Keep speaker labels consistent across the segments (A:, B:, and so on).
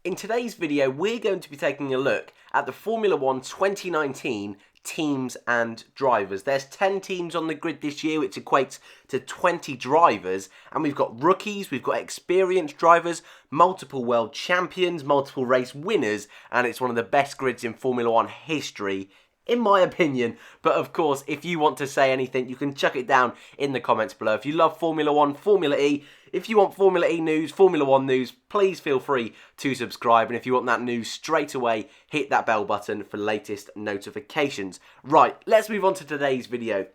A: In today's video, we're going to be taking a look at the Formula 1 2019 teams and drivers. There's 10 teams on the grid this year, which equates to 20 drivers, and we've got rookies, we've got experienced drivers, multiple world champions, multiple race winners, and it's one of the best grids in Formula 1 history, in my opinion. But of course, if you want to say anything, you can chuck it down in the comments below. If you love Formula 1, Formula E, if you want Formula E news, Formula 1 news, please feel free to subscribe. And if you want that news straight away, hit that bell button for latest notifications. Right, let's move on to today's video.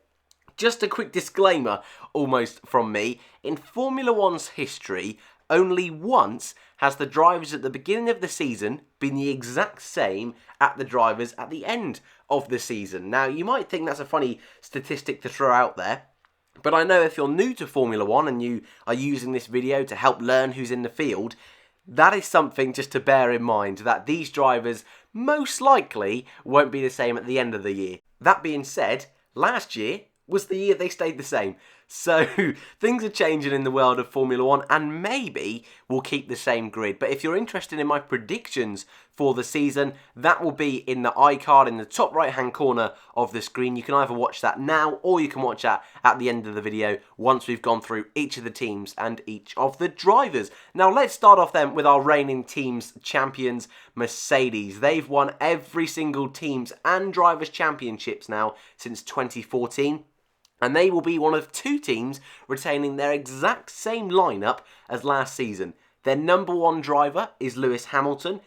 A: Just a quick disclaimer, almost from me. In Formula 1's history, only once has the drivers at the beginning of the season been the exact same at the drivers at the end of the season. Now, you might think that's a funny statistic to throw out there, but I know if you're new to Formula 1 and you are using this video to help learn who's in the field, that is something just to bear in mind, that these drivers most likely won't be the same at the end of the year. That being said, last year was the year they stayed the same. So things are changing in the world of Formula 1 and maybe we'll keep the same grid. But if you're interested in my predictions for the season, that will be in the iCard in the top right hand corner of the screen. You can either watch that now or you can watch that at the end of the video once we've gone through each of the teams and each of the drivers. Now let's start off then with our reigning teams champions, Mercedes. They've won every single teams and drivers championships now since 2014. And they will be one of two teams retaining their exact same lineup as last season. Their number one driver is Lewis Hamilton,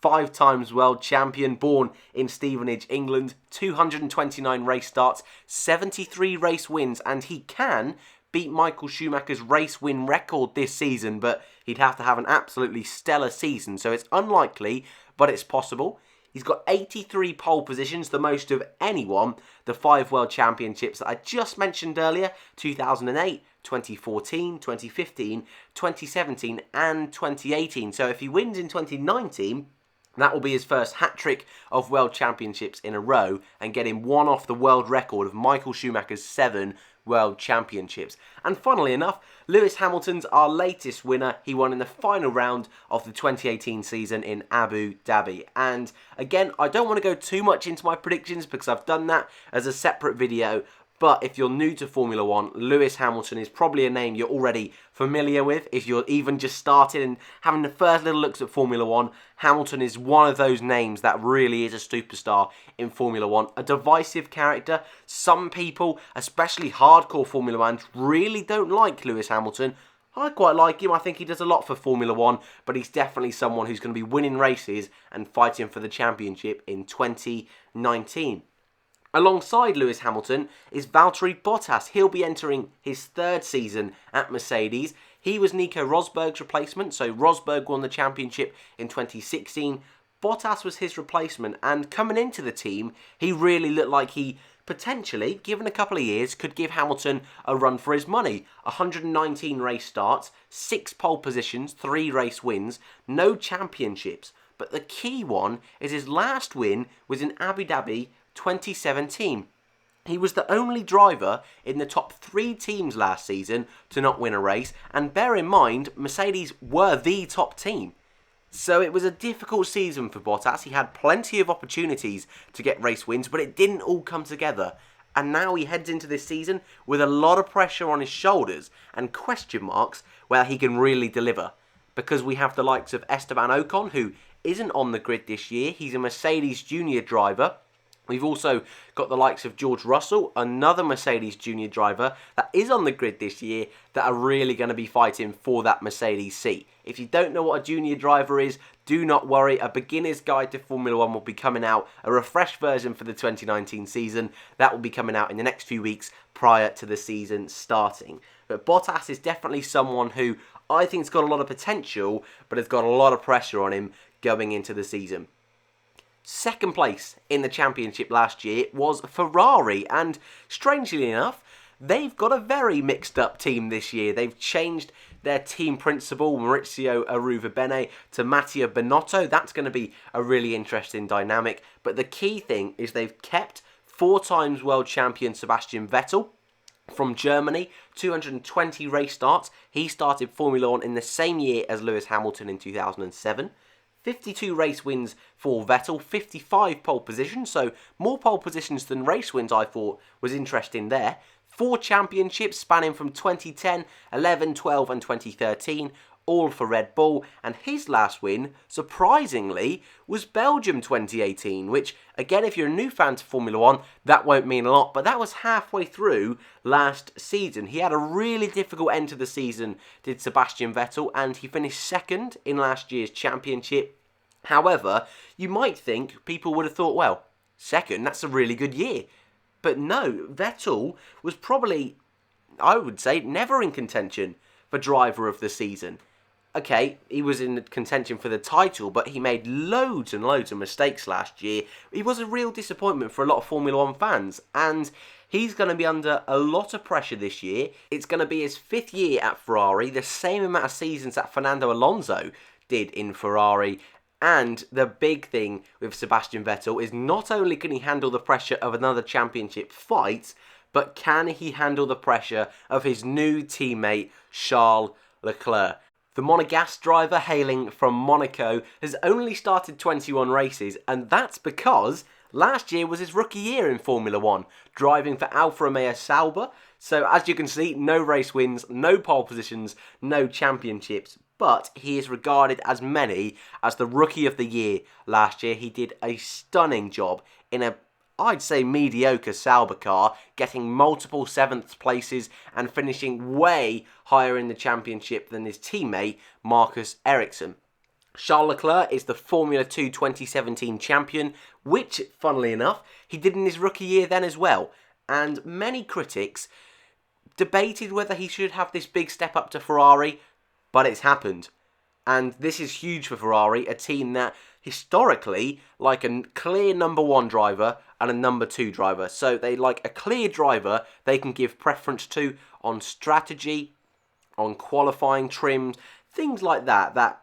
A: 5 times world champion, born in Stevenage, England, 229 race starts, 73 race wins, and he can beat Michael Schumacher's race win record this season, but he'd have to have an absolutely stellar season, so it's unlikely, but it's possible. He's got 83 pole positions, the most of anyone. The 5 world championships that I just mentioned earlier, 2008, 2014, 2015, 2017 and 2018. So if he wins in 2019, that will be his first hat-trick of world championships in a row and get him one off the world record of Michael Schumacher's 7 world championships. And funnily enough, Lewis Hamilton's our latest winner. He won in the final round of the 2018 season in Abu Dhabi. And again, I don't want to go too much into my predictions because I've done that as a separate video. But if you're new to Formula 1, Lewis Hamilton is probably a name you're already familiar with. If you're even just started and having the first little looks at Formula 1, Hamilton is one of those names that really is a superstar in Formula 1. A divisive character. Some people, especially hardcore Formula 1s, really don't like Lewis Hamilton. I quite like him. I think he does a lot for Formula 1, but he's definitely someone who's going to be winning races and fighting for the championship in 2019. Alongside Lewis Hamilton is Valtteri Bottas. He'll be entering his 3rd season at Mercedes. He was Nico Rosberg's replacement, so Rosberg won the championship in 2016. Bottas was his replacement, and coming into the team, he really looked like he potentially, given a couple of years, could give Hamilton a run for his money. 119 race starts, 6 pole positions, 3 race wins, no championships. But the key one is his last win was in Abu Dhabi 2017. He was the only driver in the top 3 teams last season to not win a race, and bear in mind, Mercedes were the top team. So it was a difficult season for Bottas. He had plenty of opportunities to get race wins, but it didn't all come together. And now he heads into this season with a lot of pressure on his shoulders and question marks whether he can really deliver. Because we have the likes of Esteban Ocon, who isn't on the grid this year. He's a Mercedes junior driver. We've also got the likes of George Russell, another Mercedes junior driver that is on the grid this year that are really going to be fighting for that Mercedes seat. If you don't know what a junior driver is, do not worry. A beginner's guide to Formula 1 will be coming out, a refreshed version for the 2019 season. That will be coming out in the next few weeks prior to the season starting. But Bottas is definitely someone who I think has got a lot of potential, but has got a lot of pressure on him going into the season. Second place in the championship last year was Ferrari, and strangely enough, they've got a very mixed up team this year. They've changed their team principal, Maurizio Arrivabene, to Mattia Binotto. That's going to be a really interesting dynamic, but the key thing is they've kept 4 times world champion Sebastian Vettel from Germany, 220 race starts. He started Formula 1 in the same year as Lewis Hamilton in 2007. 52 race wins for Vettel, 55 pole positions, so more pole positions than race wins I thought was interesting there. 4 championships spanning from 2010, 11, 12 and 2013, all for Red Bull, and his last win, surprisingly, was Belgium 2018, which, again, if you're a new fan to Formula 1, that won't mean a lot, but that was halfway through last season. He had a really difficult end to the season, did Sebastian Vettel, and he finished second in last year's championship. However, you might think people would have thought, well, second, that's a really good year. But no, Vettel was probably, I would say, never in contention for driver of the season. Okay, he was in contention for the title, but he made loads and loads of mistakes last year. He was a real disappointment for a lot of Formula 1 fans, and he's going to be under a lot of pressure this year. It's going to be his 5th year at Ferrari, the same amount of seasons that Fernando Alonso did in Ferrari. And the big thing with Sebastian Vettel is not only can he handle the pressure of another championship fight, but can he handle the pressure of his new teammate, Charles Leclerc. The Monegasque driver hailing from Monaco has only started 21 races, and that's because last year was his rookie year in Formula 1, driving for Alfa Romeo Sauber. So as you can see, no race wins, no pole positions, no championships, but he is regarded as many as the Rookie of the Year last year. He did a stunning job in a, I'd say, mediocre Sauber car, getting multiple 7th places and finishing way higher in the championship than his teammate, Marcus Ericsson. Charles Leclerc is the Formula 2 2017 champion, which, funnily enough, he did in his rookie year then as well. And many critics debated whether he should have this big step up to Ferrari, but it's happened. And this is huge for Ferrari, a team that historically like a clear number 1 driver and a number 2 driver. So they like a clear driver they can give preference to on strategy, on qualifying trims, things like that, that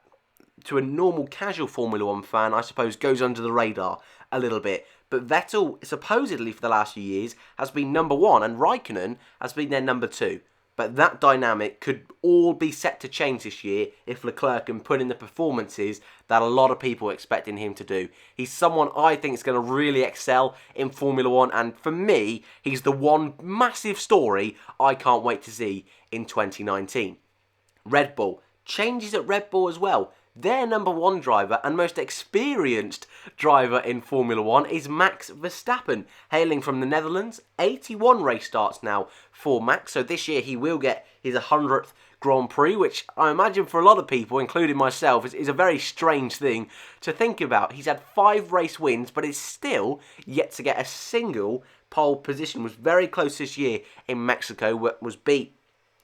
A: to a normal casual Formula 1 fan, I suppose, goes under the radar a little bit. But Vettel, supposedly for the last few years, has been number 1 and Raikkonen has been their number 2. But that dynamic could all be set to change this year if Leclerc can put in the performances that a lot of people are expecting him to do. He's someone I think is going to really excel in Formula 1, and for me, he's the one massive story I can't wait to see in 2019. Red Bull. Changes at Red Bull as well. Their number 1 driver and most experienced driver in Formula 1 is Max Verstappen, hailing from the Netherlands. 81 race starts now for Max, so this year he will get his 100th Grand Prix, which I imagine for a lot of people, including myself, is a very strange thing to think about. He's had 5 race wins, but is still yet to get a single pole position. Was very close this year in Mexico, was beat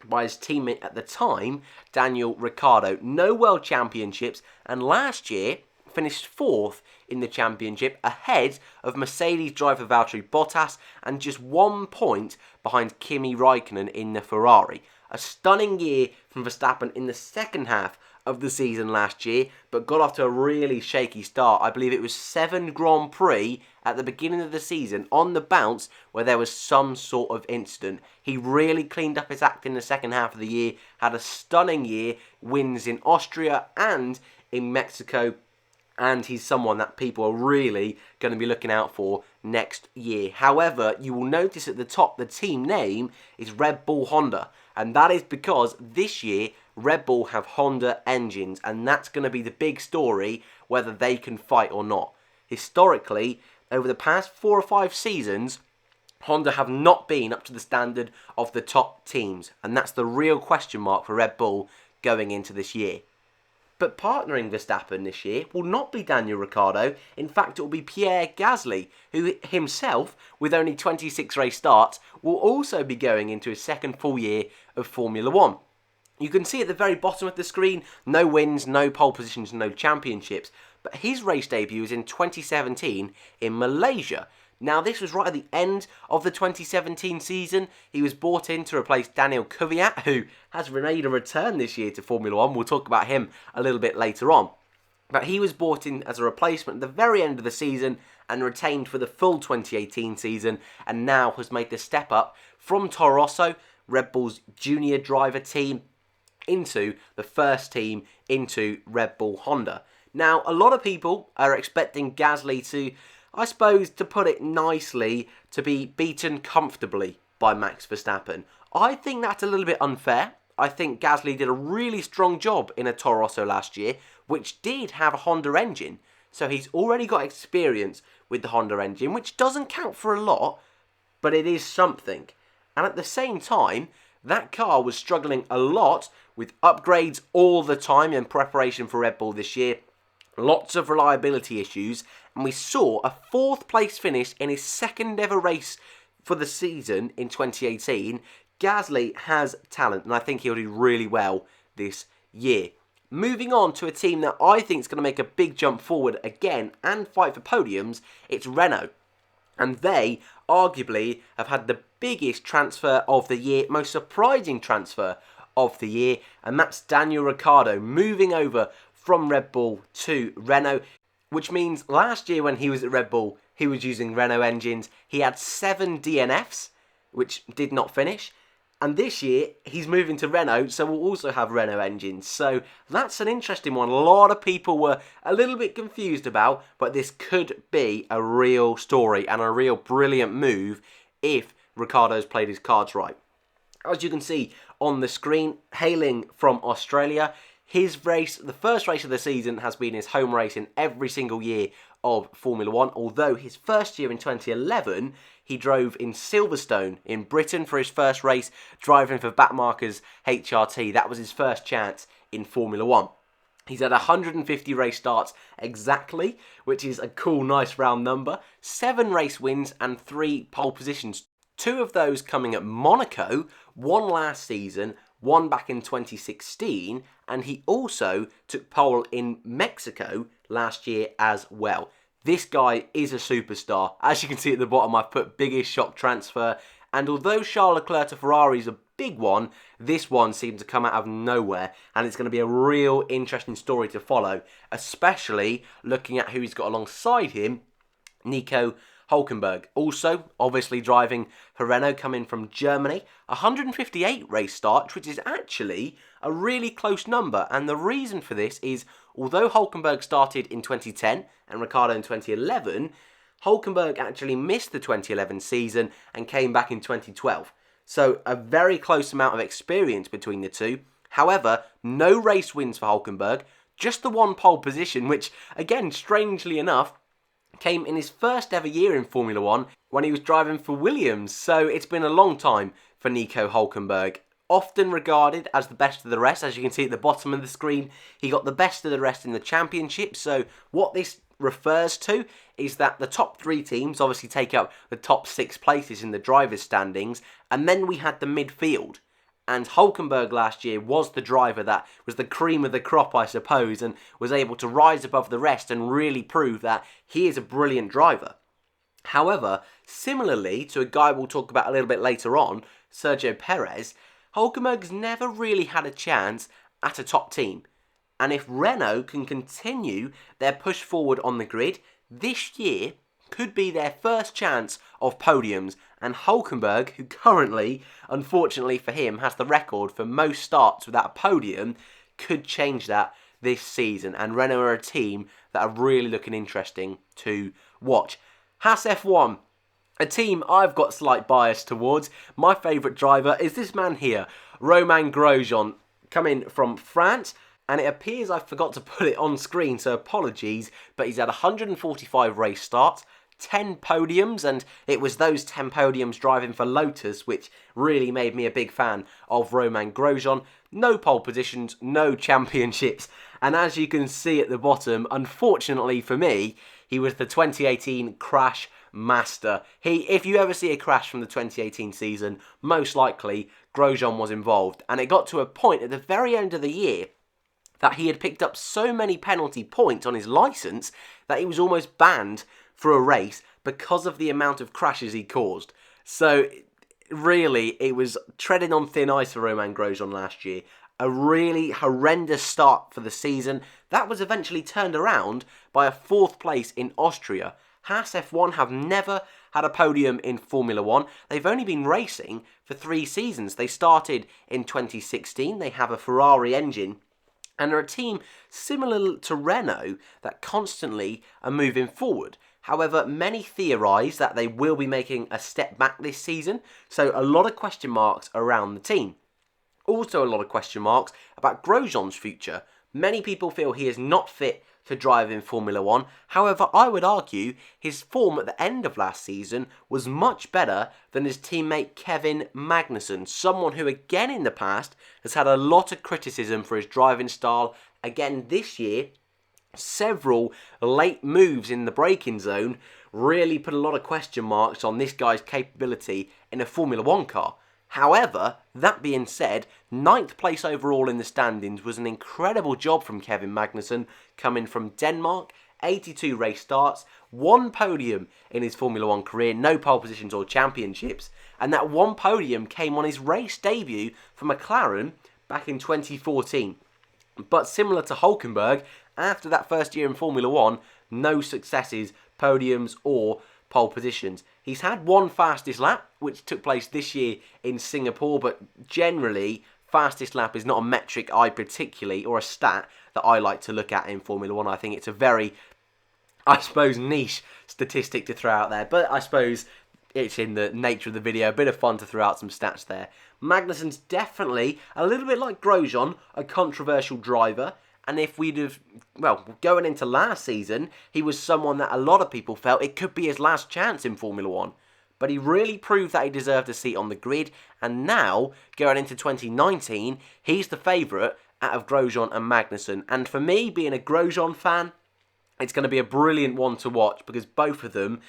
A: by his teammate at the time, Daniel Ricciardo. No World Championships, and last year finished 4th in the championship, ahead of Mercedes driver Valtteri Bottas and just 1 point behind Kimi Raikkonen in the Ferrari. A stunning year from Verstappen in the second half of the season last year, but got off to a really shaky start. I believe it was 7 Grand Prix at the beginning of the season on the bounce where there was some sort of incident. He really cleaned up his act in the second half of the year, had a stunning year, wins in Austria and in Mexico, and he's someone that people are really going to be looking out for next year. However, you will notice at the top the team name is Red Bull Honda, and that is because this year Red Bull have Honda engines, and that's going to be the big story, whether they can fight or not. Historically, over the past 4 or 5 seasons, Honda have not been up to the standard of the top teams, and that's the real question mark for Red Bull going into this year. But partnering Verstappen this year will not be Daniel Ricciardo. In fact, it will be Pierre Gasly, who himself, with only 26 race starts, will also be going into his second full year of Formula 1. You can see at the very bottom of the screen, no wins, no pole positions, no championships. But his race debut was in 2017 in Malaysia. Now, this was right at the end of the 2017 season. He was brought in to replace Daniel Kvyat, who has made a return this year to Formula 1. We'll talk about him a little bit later on. But he was brought in as a replacement at the very end of the season and retained for the full 2018 season, and now has made the step up from Toro Rosso, Red Bull's junior driver team, into the first team into Red Bull Honda. Now, a lot of people are expecting Gasly to, I suppose, to put it nicely, to be beaten comfortably by Max Verstappen. I think that's a little bit unfair. I think Gasly did a really strong job in a Toro Rosso last year, which did have a Honda engine. So he's already got experience with the Honda engine, which doesn't count for a lot, but it is something. And at the same time, that car was struggling a lot with upgrades all the time in preparation for Red Bull this year. Lots of reliability issues, and we saw a 4th place finish in his second ever race for the season in 2018. Gasly has talent, and I think he'll do really well this year. Moving on to a team that I think is going to make a big jump forward again and fight for podiums, it's Renault. And they, arguably, have had the biggest transfer of the year, most surprising transfer of the year, and that's Daniel Ricciardo moving over from Red Bull to Renault, which means last year when he was at Red Bull, he was using Renault engines. He had 7 DNFs, which did not finish. And this year, he's moving to Renault, so we'll also have Renault engines. So that's an interesting one. A lot of people were a little bit confused about, but this could be a real story and a real brilliant move if Ricciardo's played his cards right. As you can see on the screen, hailing from Australia, his race, the first race of the season, has been his home race in every single year of Formula 1, although his first year in 2011, he drove in Silverstone in Britain for his first race, driving for Backmarker's HRT. That was his first chance in Formula 1. He's had 150 race starts exactly, which is a cool, nice round number. 7 race wins and 3 pole positions. 2 of those coming at Monaco, 1 last season, 1 back in 2016, and he also took pole in Mexico last year as well. This guy is a superstar. As you can see at the bottom, I've put biggest shock transfer, and although Charles Leclerc to Ferrari is a big one, this one seemed to come out of nowhere, and it's going to be a real interesting story to follow, especially looking at who he's got alongside him, Nico Hülkenberg. Also, obviously driving for Renault, coming from Germany. 158 race starts, which is actually a really close number. And the reason for this is, although Hülkenberg started in 2010 and Ricciardo in 2011, Hülkenberg actually missed the 2011 season and came back in 2012. So a very close amount of experience between the two. However, no race wins for Hülkenberg, just the 1 pole position, which, again, strangely enough, came in his first ever year in Formula 1 when he was driving for Williams. So it's been a long time for Nico Hülkenberg. Often regarded as the best of the rest. As you can see at the bottom of the screen, he got the best of the rest in the championship. So what this refers to is that the top 3 teams obviously take up the top 6 places in the drivers' standings. And then we had the midfield. And Hülkenberg last year was the driver that was the cream of the crop, I suppose, and was able to rise above the rest and really prove that he is a brilliant driver. However, similarly to a guy we'll talk about a little bit later on, Sergio Perez, Hülkenberg's never really had a chance at a top team. And if Renault can continue their push forward on the grid, this year could be their first chance of podiums, and Hülkenberg, who currently, unfortunately for him, has the record for most starts without a podium, could change that this season, and Renault are a team that are really looking interesting to watch. Haas F1, a team I've got slight bias towards. My favourite driver is this man here, Romain Grosjean, coming from France. And it appears I forgot to put it on screen, so apologies, but he's had 145 race starts, 10 podiums, and it was those 10 podiums driving for Lotus which really made me a big fan of Romain Grosjean. No pole positions, no championships, and as you can see at the bottom, unfortunately for me, he was the 2018 crash master. If you ever see a crash from the 2018 season, most likely Grosjean was involved, and it got to a point at the very end of the year that he had picked up so many penalty points on his licence that he was almost banned for a race because of the amount of crashes he caused. So really, it was treading on thin ice for Romain Grosjean last year. A really horrendous start for the season. That was eventually turned around by a 4th place in Austria. Haas F1 have never had a podium in Formula 1. They've only been racing for 3 seasons. They started in 2016. They have a Ferrari engine. And they're a team similar to Renault that constantly are moving forward. However, many theorise that they will be making a step back this season, so a lot of question marks around the team. Also a lot of question marks about Grosjean's future. Many people feel he is not fit to drive in Formula 1. However, I would argue his form at the end of last season was much better than his teammate Kevin Magnussen, someone who again in the past has had a lot of criticism for his driving style. Again this year, several late moves in the braking zone really put a lot of question marks on this guy's capability in a Formula 1 car. However, that being said, 9th place overall in the standings was an incredible job from Kevin Magnussen, coming from Denmark, 82 race starts, 1 podium in his Formula 1 career, no pole positions or championships, and that 1 podium came on his race debut for McLaren back in 2014. But similar to Hülkenberg, after that first year in Formula 1, no successes, podiums or pole positions. He's had 1 fastest lap, which took place this year in Singapore, but generally, fastest lap is not a metric I particularly, or a stat that I like to look at in Formula 1. I think it's a very, I suppose, niche statistic to throw out there, but I suppose it's in the nature of the video, a bit of fun to throw out some stats there. Magnussen's definitely, a little bit like Grosjean, a controversial driver. And if we'd have, well, going into last season, he was someone that a lot of people felt it could be his last chance in Formula 1. But he really proved that he deserved a seat on the grid. And now, going into 2019, he's the favourite out of Grosjean and Magnussen. And for me, being a Grosjean fan, it's going to be a brilliant one to watch because both of them,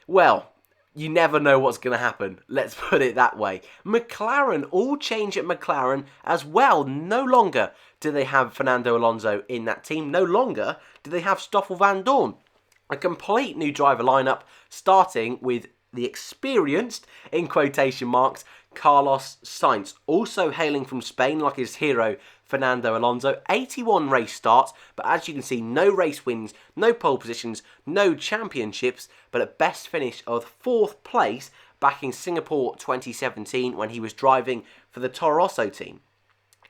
A: well, you never know what's going to happen. Let's put it that way. McLaren, all change at McLaren as well. No longer do they have Fernando Alonso in that team. No longer do they have Stoffel Van Dorn. A complete new driver lineup, starting with the experienced, in quotation marks, Carlos Sainz. Also hailing from Spain like his hero, Fernando Alonso. 81 race starts, but as you can see, no race wins, no pole positions, no championships, but at best finish of 4th place back in Singapore 2017 when he was driving for the Toro Rosso team.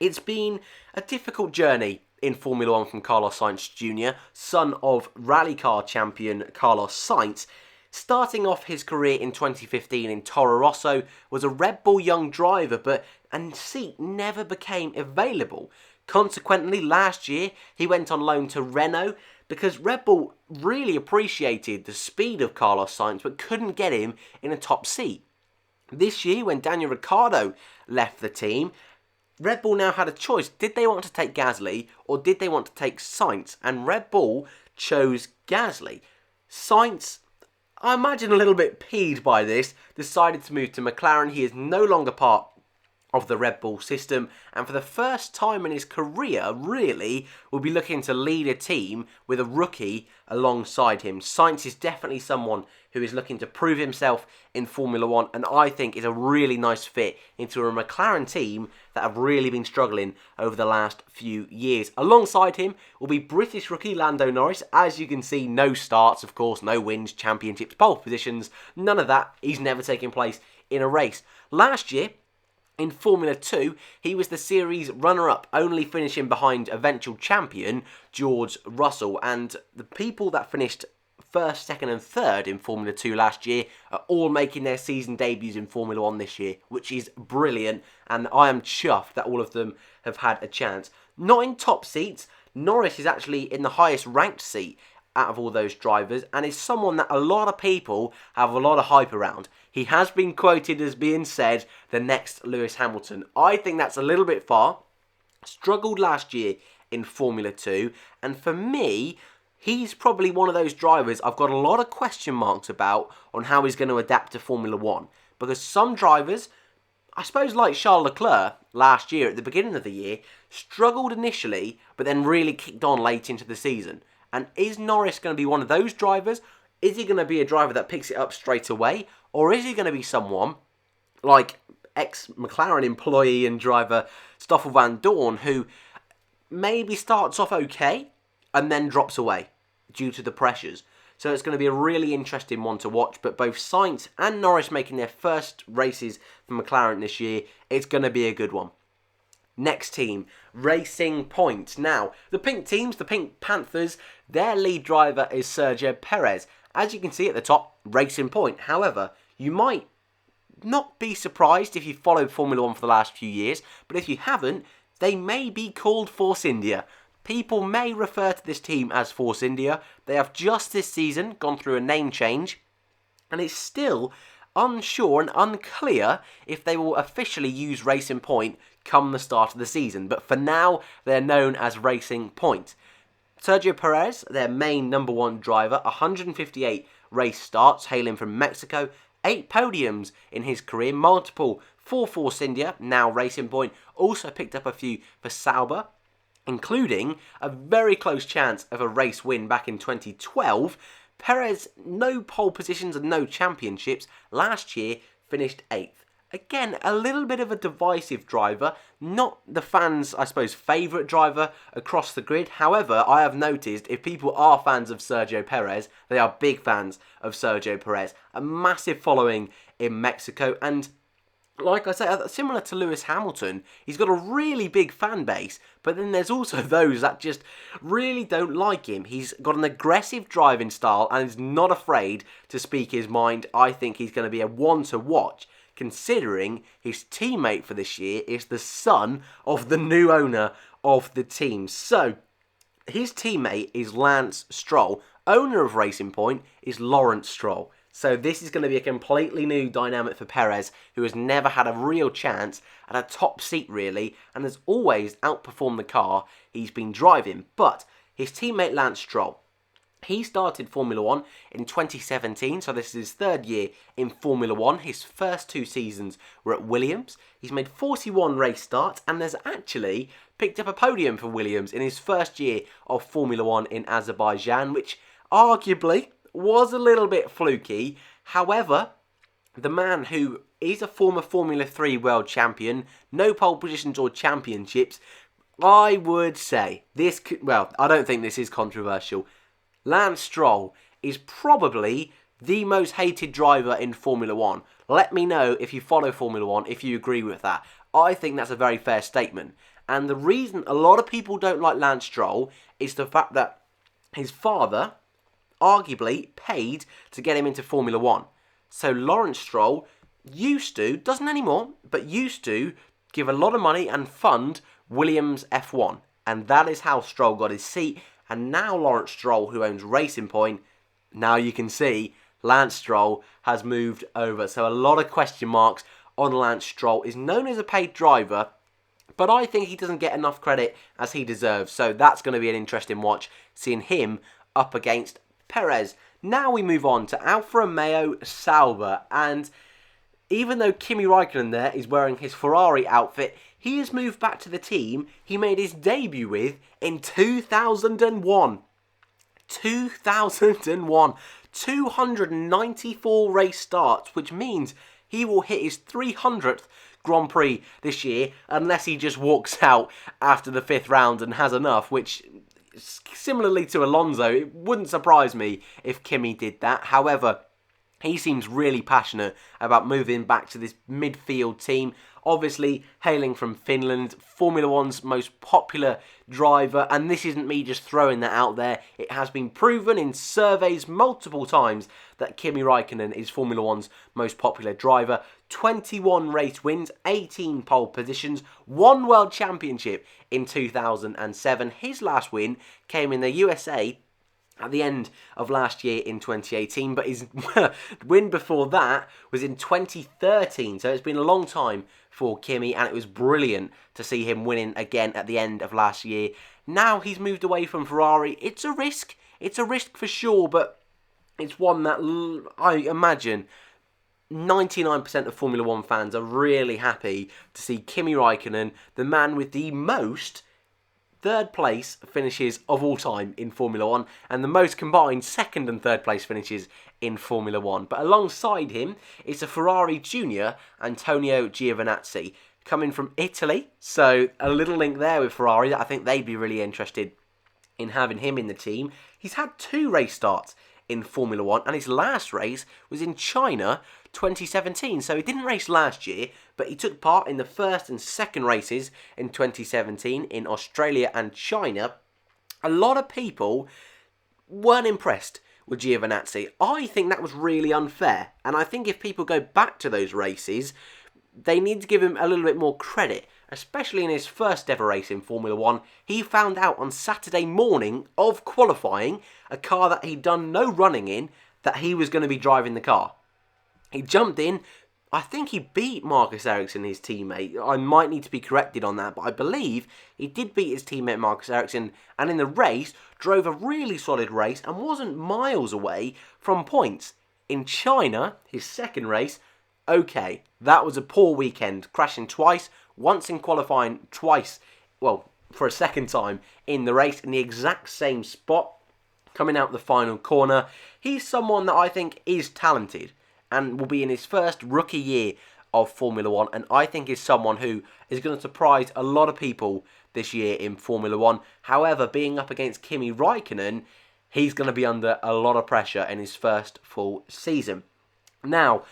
A: It's been a difficult journey in Formula 1 from Carlos Sainz Jr., son of rally car champion Carlos Sainz. Starting off his career in 2015 in Toro Rosso, was a Red Bull young driver, but a seat never became available. Consequently, last year he went on loan to Renault because Red Bull really appreciated the speed of Carlos Sainz but couldn't get him in a top seat. This year, when Daniel Ricciardo left the team, Red Bull now had a choice. Did they want to take Gasly or did they want to take Sainz? And Red Bull chose Gasly. Sainz, I imagine a little bit peeved by this, decided to move to McLaren. He is no longer part of the Red Bull system, and for the first time in his career, really, will be looking to lead a team with a rookie alongside him. Sainz is definitely someone who is looking to prove himself in Formula 1, and I think is a really nice fit into a McLaren team that have really been struggling over the last few years. Alongside him will be British rookie Lando Norris. As you can see, no starts, of course, no wins, championships, pole positions, none of that. He's never taken place in a race. Last year, in Formula 2, he was the series runner-up, only finishing behind eventual champion George Russell. And the people that finished first, second and third in Formula 2 last year are all making their season debuts in Formula 1 this year, which is brilliant. And I am chuffed that all of them have had a chance. Not in top seats, Norris is actually in the highest ranked seat out of all those drivers and is someone that a lot of people have a lot of hype around. He has been quoted as being said, the next Lewis Hamilton. I think that's a little bit far. Struggled last year in Formula 2, and for me, he's probably one of those drivers I've got a lot of question marks about on how he's going to adapt to Formula 1. Because some drivers, I suppose like Charles Leclerc last year at the beginning of the year, struggled initially, but then really kicked on late into the season. And is Norris going to be one of those drivers? Is he going to be a driver that picks it up straight away? Or is he going to be someone like ex-McLaren employee and driver Stoffel Van Dorn, who maybe starts off okay and then drops away due to the pressures? So it's going to be a really interesting one to watch. But both Sainz and Norris making their first races for McLaren this year, it's going to be a good one. Next team, Racing Point. Now, the pink teams, the Pink Panthers, their lead driver is Sergio Perez. As you can see at the top, Racing Point. However, you might not be surprised if you followed Formula 1 for the last few years, but if you haven't, they may be called Force India. People may refer to this team as Force India. They have just this season gone through a name change, and it's still unsure and unclear if they will officially use Racing Point come the start of the season. But for now, they're known as Racing Point. Sergio Perez, their main number one driver, 158 race starts, hailing from Mexico, 8 podiums in his career, multiple for Force India, now Racing Point, also picked up a few for Sauber, including a very close chance of a race win back in 2012. Perez, no pole positions and no championships, last year finished 8th. Again, a little bit of a divisive driver, not the fans', I suppose, favourite driver across the grid. However, I have noticed if people are fans of Sergio Perez, they are big fans of Sergio Perez. A massive following in Mexico, and like I say, similar to Lewis Hamilton, he's got a really big fan base, but then there's also those that just really don't like him. He's got an aggressive driving style and is not afraid to speak his mind. I think he's going to be a one to watch, considering his teammate for this year is the son of the new owner of the team. So, his teammate is Lance Stroll. Owner of Racing Point is Lawrence Stroll. So this is going to be a completely new dynamic for Perez, who has never had a real chance at a top seat really, and has always outperformed the car he's been driving. But his teammate Lance Stroll, he started Formula 1 in 2017, so this is his third year in Formula 1. His first 2 seasons were at Williams. He's made 41 race starts and has actually picked up a podium for Williams in his first year of Formula 1 in Azerbaijan, which arguably was a little bit fluky. However, the man who is a former Formula 3 world champion, no pole positions or championships, I would say this could, well, I don't think this is controversial. Lance Stroll is probably the most hated driver in Formula 1. Let me know if you follow Formula 1, if you agree with that. I think that's a very fair statement. And the reason a lot of people don't like Lance Stroll is the fact that his father arguably paid to get him into Formula 1. So Lawrence Stroll used to, doesn't anymore, but used to give a lot of money and fund Williams F1. And that is how Stroll got his seat. And now Lawrence Stroll, who owns Racing Point, now you can see Lance Stroll has moved over. So a lot of question marks on Lance Stroll. Is known as a paid driver, but I think he doesn't get enough credit as he deserves. So that's going to be an interesting watch, seeing him up against Perez. Now we move on to Alfa Romeo Sauber, and even though Kimi Raikkonen there is wearing his Ferrari outfit, he has moved back to the team he made his debut with in 2001. 2001. 294 race starts, which means he will hit his 300th Grand Prix this year, unless he just walks out after the 5th round and has enough, which, similarly to Alonso, it wouldn't surprise me if Kimi did that. However, he seems really passionate about moving back to this midfield team. Obviously, hailing from Finland, Formula 1's most popular driver, and this isn't me just throwing that out there. It has been proven in surveys multiple times that Kimi Raikkonen is Formula 1's most popular driver. 21 race wins, 18 pole positions, 1 world championship in 2007. His last win came in the USA at the end of last year in 2018, but his win before that was in 2013, so it's been a long time for Kimi, and it was brilliant to see him winning again at the end of last year. Now he's moved away from Ferrari. It's a risk for sure, but it's one that I imagine 99% of Formula 1 fans are really happy to see Kimi Raikkonen, the man with the most third place finishes of all time in Formula 1, and the most combined second and third place finishes in Formula 1. But alongside him is a Ferrari junior, Antonio Giovinazzi, coming from Italy. So a little link there with Ferrari that I think they'd be really interested in having him in the team. He's had 2 race starts in Formula 1, and his last race was in China 2017. So he didn't race last year, but he took part in the first and second races in 2017 in Australia and China. A lot of people weren't impressed with Giovinazzi. I think that was really unfair, and I think if people go back to those races, they need to give him a little bit more credit, especially in his first ever race in Formula 1. He found out on Saturday morning of qualifying, a car that he'd done no running in, that he was going to be driving the car. He jumped in. I think he beat Marcus Ericsson, his teammate. I might need to be corrected on that, but I believe he did beat his teammate Marcus Ericsson, and in the race, drove a really solid race and wasn't miles away from points. In China, his second race, okay, that was a poor weekend, crashing twice, once in qualifying, twice, well, for a second time in the race in the exact same spot, coming out the final corner. He's someone that I think is talented and will be in his first rookie year of Formula 1, and I think is someone who is going to surprise a lot of people this year in Formula 1. However, being up against Kimi Raikkonen, he's going to be under a lot of pressure in his first full season. Now,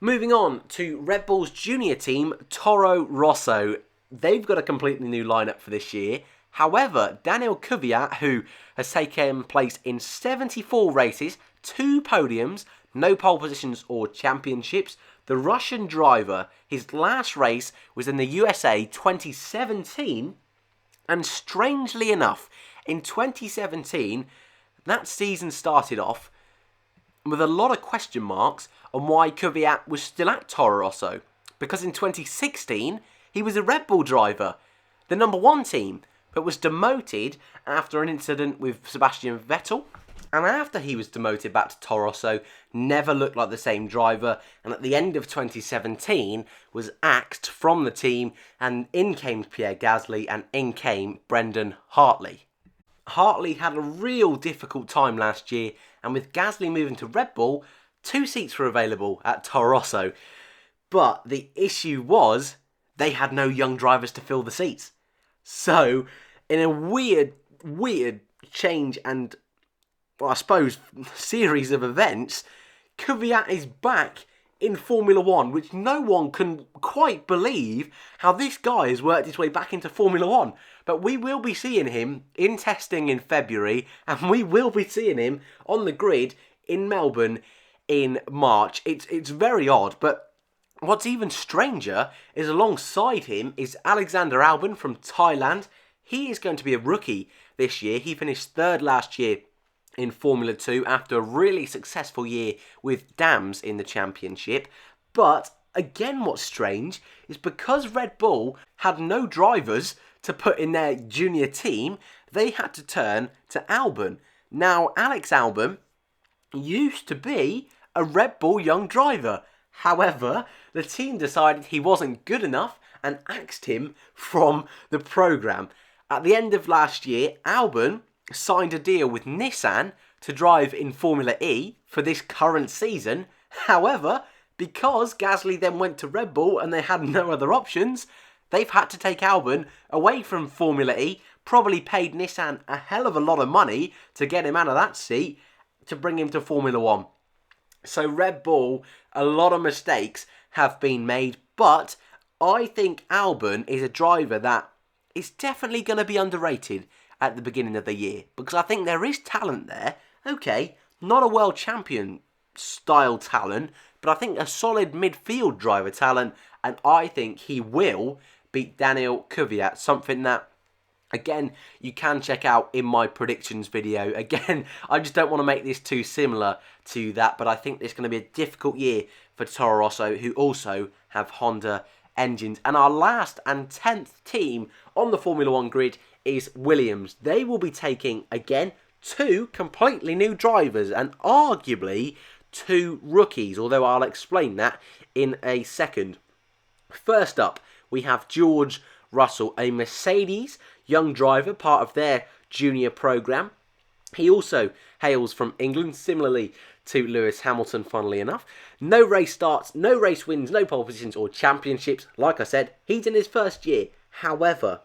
A: moving on to Red Bull's junior team, Toro Rosso. They've got a completely new lineup for this year. However, Daniel Kvyat, who has taken place in 74 races, 2 podiums, no pole positions or championships, the Russian driver, his last race was in the USA 2017, and strangely enough, in 2017, that season started off with a lot of question marks on why Kvyat was still at Toro Rosso. Because in 2016, he was a Red Bull driver, the number 1 team, but was demoted after an incident with Sebastian Vettel. And after he was demoted back to Toro Rosso, never looked like the same driver, and at the end of 2017 was axed from the team, and in came Pierre Gasly and in came Brendan Hartley. Hartley had a real difficult time last year, and with Gasly moving to Red Bull, 2 seats were available at Toro Rosso. But the issue was they had no young drivers to fill the seats. So, in a weird change and, well, I suppose, series of events, Kvyat is back in Formula 1, which no one can quite believe how this guy has worked his way back into Formula 1. But we will be seeing him in testing in February, and we will be seeing him on the grid in Melbourne in March. It's very odd, but what's even stranger is alongside him is Alexander Albon from Thailand. He is going to be a rookie this year. He finished 3rd last year in Formula 2 after a really successful year with Dams in the championship. But again, what's strange is because Red Bull had no drivers to put in their junior team, they had to turn to Albon. Now, Alex Albon used to be a Red Bull young driver. However, the team decided he wasn't good enough and axed him from the programme. At the end of last year, Albon signed a deal with Nissan to drive in Formula E for this current season. However, because Gasly then went to Red Bull and they had no other options, they've had to take Albon away from Formula E, probably paid Nissan a hell of a lot of money to get him out of that seat to bring him to Formula 1. So Red Bull, a lot of mistakes have been made, but I think Albon is a driver that is definitely going to be underrated at the beginning of the year, because I think there is talent there. Okay, not a world champion style talent, but I think a solid midfield driver talent, and I think he will beat Daniel Kvyat, something that, again, you can check out in my predictions video. Again, I just don't want to make this too similar to that, but I think this is going to be a difficult year for Toro Rosso, who also have Honda engines. And our last and 10th team on the Formula 1 grid is Williams. They will be taking, again, 2 completely new drivers and arguably 2 rookies, although I'll explain that in a second. First up, we have George Russell, a Mercedes young driver, part of their junior programme. He also hails from England, similarly to Lewis Hamilton, funnily enough. No race starts, no race wins, no pole positions or championships. Like I said, he's in his first year. However,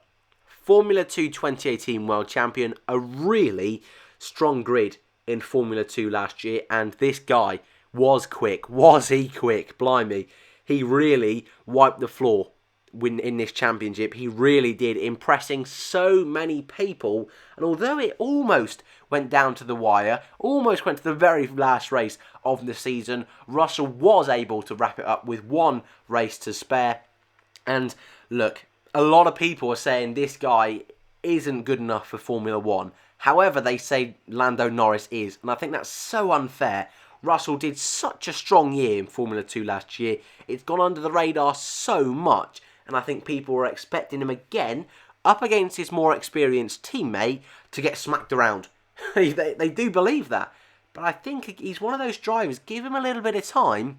A: Formula 2 2018 world champion, a really strong grid in Formula 2 last year, and this guy was quick. Was he quick? Blimey. He really wiped the floor in this championship. He really did, impressing so many people. And although it almost went down to the wire, almost went to the very last race of the season, Russell was able to wrap it up with one race to spare. And look, a lot of people are saying this guy isn't good enough for Formula 1. However, they say Lando Norris is, and I think that's so unfair. Russell did such a strong year in Formula 2 last year. It's gone under the radar so much, and I think people were expecting him again, up against his more experienced teammate, to get smacked around. they do believe that. But I think he's one of those drivers, give him a little bit of time,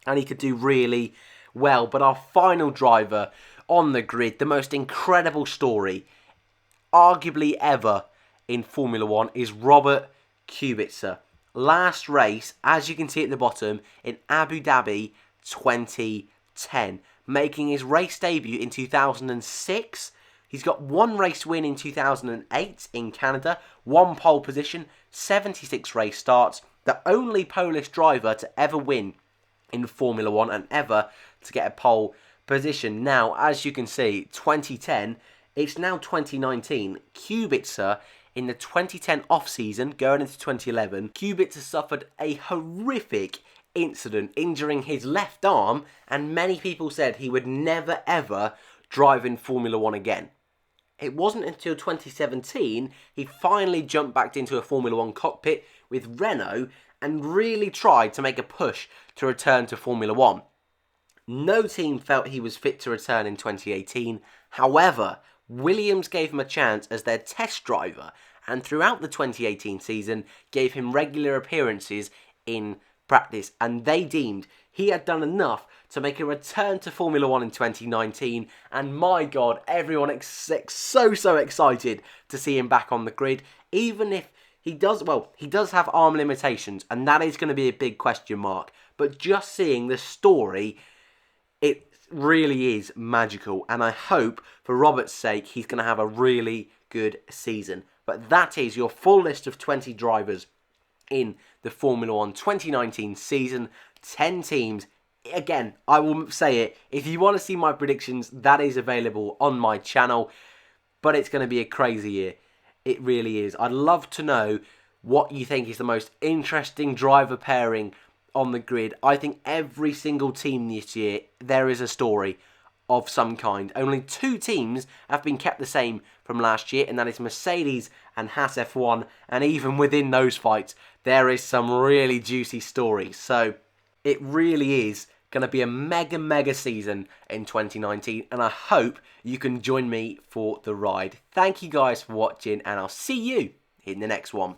A: and he could do really well. But our final driver on the grid, the most incredible story, arguably ever, in Formula 1 is Robert Kubica. Last race, as you can see at the bottom, in Abu Dhabi 2010. Making his race debut in 2006. He's got one race win in 2008 in Canada, one pole position, 76 race starts. The only Polish driver to ever win in Formula 1 and ever to get a pole position. Now, as you can see, 2010, it's now 2019. Kubica, in the 2010 off-season, going into 2011, Kubica suffered a horrific incident, injuring his left arm, and many people said he would never ever drive in Formula 1 again. It wasn't until 2017 he finally jumped back into a Formula 1 cockpit with Renault and really tried to make a push to return to Formula 1. No team felt he was fit to return in 2018. However, Williams gave him a chance as their test driver, and throughout the 2018 season gave him regular appearances in practice, and they deemed he had done enough to make a return to Formula 1 in 2019, and my God, everyone is so excited to see him back on the grid, even if he does have arm limitations, and that is going to be a big question mark, but just seeing the story, it really is magical, and I hope, for Robert's sake, he's going to have a really good season. But that is your full list of 20 drivers in the Formula 1 2019 season. 10 teams. Again, I will say it, if you want to see my predictions, that is available on my channel. But it's going to be a crazy year. It really is. I'd love to know what you think is the most interesting driver pairing on the grid. I think every single team this year, there is a story of some kind. Only 2 teams have been kept the same from last year, and that is Mercedes and Haas F1, and even within those fights, there is some really juicy stories. So, it really is going to be a mega season in 2019, and I hope you can join me for the ride. Thank you guys for watching, and I'll see you in the next one.